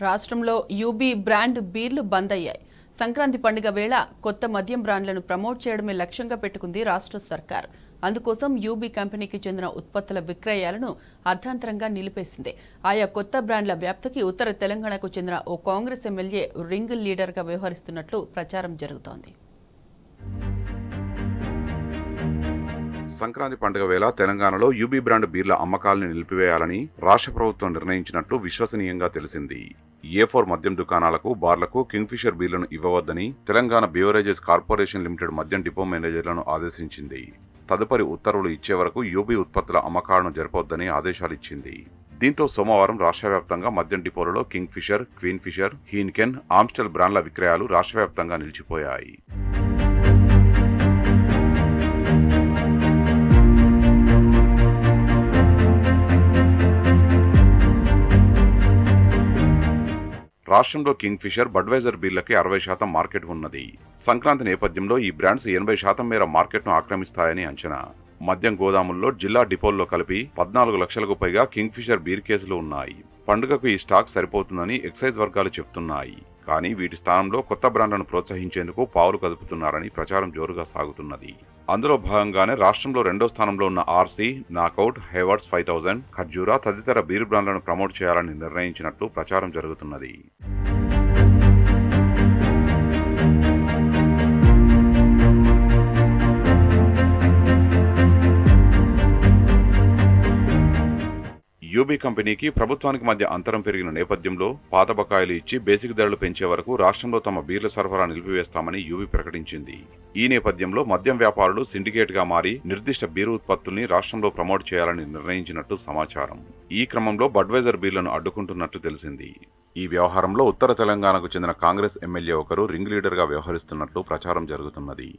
రాష్ట్రంలో UB brand బీర్లు బంద్ అయ్యాయి. సంక్రాంతి పండుగ వేళ కొత్త మద్యం బ్రాండ్లను ప్రమోట్ చేయడమే లక్ష్యంగా పెట్టుకుంది రాష్ట్ర సర్కార్. అందుకోసం యూబీ కంపెనీకి చెందిన ఉత్పత్తుల విక్రయాలను అర్ధాంతరంగా నిలిపేసింది. ఆయా కొత్త బ్రాండ్ల వ్యాప్తికి ఉత్తర తెలంగాణకు చెందిన ఓ కాంగ్రెస్ ఎమ్మెల్యే రింగ్ లీడర్గా వ్యవహరిస్తున్నట్లు ప్రచారం జరుగుతోంది. సంక్రాంతి పండుగ వేళ తెలంగాణలో యూబీ బ్రాండ్ బీర్ల అమ్మకాలను నిలిపివేయాలని రాష్ట్ర ప్రభుత్వం నిర్ణయించినట్లు విశ్వసనీయంగా తెలిసింది. A4 మద్యం దుకాణాలకు, బార్లకు కింగ్ఫిషర్ బీర్లను ఇవ్వవద్దని తెలంగాణ బీవరేజెస్ కార్పొరేషన్ లిమిటెడ్ మద్యం డిపో మేనేజర్లను ఆదేశించింది. తదుపరి ఉత్తర్వులు ఇచ్చే వరకు యూబీ ఉత్పత్తుల అమ్మకాలను జరపవద్దని ఆదేశాలు ఇచ్చింది. దీంతో సోమవారం రాష్ట్ర వ్యాప్తంగా మద్యం డిపోలలో కింగ్ఫిషర్, క్వీన్ఫిషర్, హీన్కెన్, ఆమ్స్టెల్ బ్రాండ్ల విక్రయాలు రాష్ట్ర వ్యాప్తంగా నిలిచిపోయాయి. రాష్ట్రంలో కింగ్ఫిషర్, బడ్వైజర్ బీర్లకి 60% మార్కెట్ ఉన్నది. సంక్రాంతి నేపథ్యంలో ఈ బ్రాండ్స్ 80% మేర మార్కెట్ను ఆక్రమిస్తాయని అంచనా. మద్యం గోదాముల్లో, జిల్లా డిపోల్లో కలిపి 14 లక్షలకు పైగా కింగ్ఫిషర్ బీర్ కేసులు ఉన్నాయి. పండుగకు ఈ స్టాక్ సరిపోతుందని ఎక్సైజ్ వర్గాలు చెబుతున్నాయి. కానీ వీటి స్థానంలో కొత్త బ్రాండ్లను ప్రోత్సహించేందుకు పావులు కదుపుతున్నారని ప్రచారం జోరుగా సాగుతున్నది. అందులో భాగంగానే రాష్ట్రంలో 2వ స్థానంలో ఉన్న ఆర్సీ, నాకౌట్, హేవర్డ్స్ 5000, ఖర్జూరా తదితర బీర్ బ్రాండ్లను ప్రమోట్ చేయాలని నిర్ణయించినట్లు ప్రచారం జరుగుతున్నది. యూబీ కంపెనీకి ప్రభుత్వానికి మధ్య అంతరం పెరిగిన నేపథ్యంలో పాత బకాయిలు ఇచ్చి బేసిక్ ధరలు పెంచే వరకు రాష్ట్రంలో తమ బీర్ల సరఫరా నిలిపివేస్తామని యూబీ ప్రకటించింది. ఈ నేపథ్యంలో మద్యం వ్యాపారులు సిండికేట్ గా మారి నిర్దిష్ట బీరు ఉత్పత్తుల్ని రాష్ట్రంలో ప్రమోట్ చేయాలని నిర్ణయించినట్టు సమాచారం. ఈ క్రమంలో బడ్వైజర్ బీర్లను అడ్డుకుంటున్నట్టు తెలిసింది. ఈ వ్యవహారంలో ఉత్తర తెలంగాణకు చెందిన కాంగ్రెస్ ఎమ్మెల్యే ఒకరు రింగ్ లీడర్ గా వ్యవహరిస్తున్నట్లు ప్రచారం జరుగుతున్నది.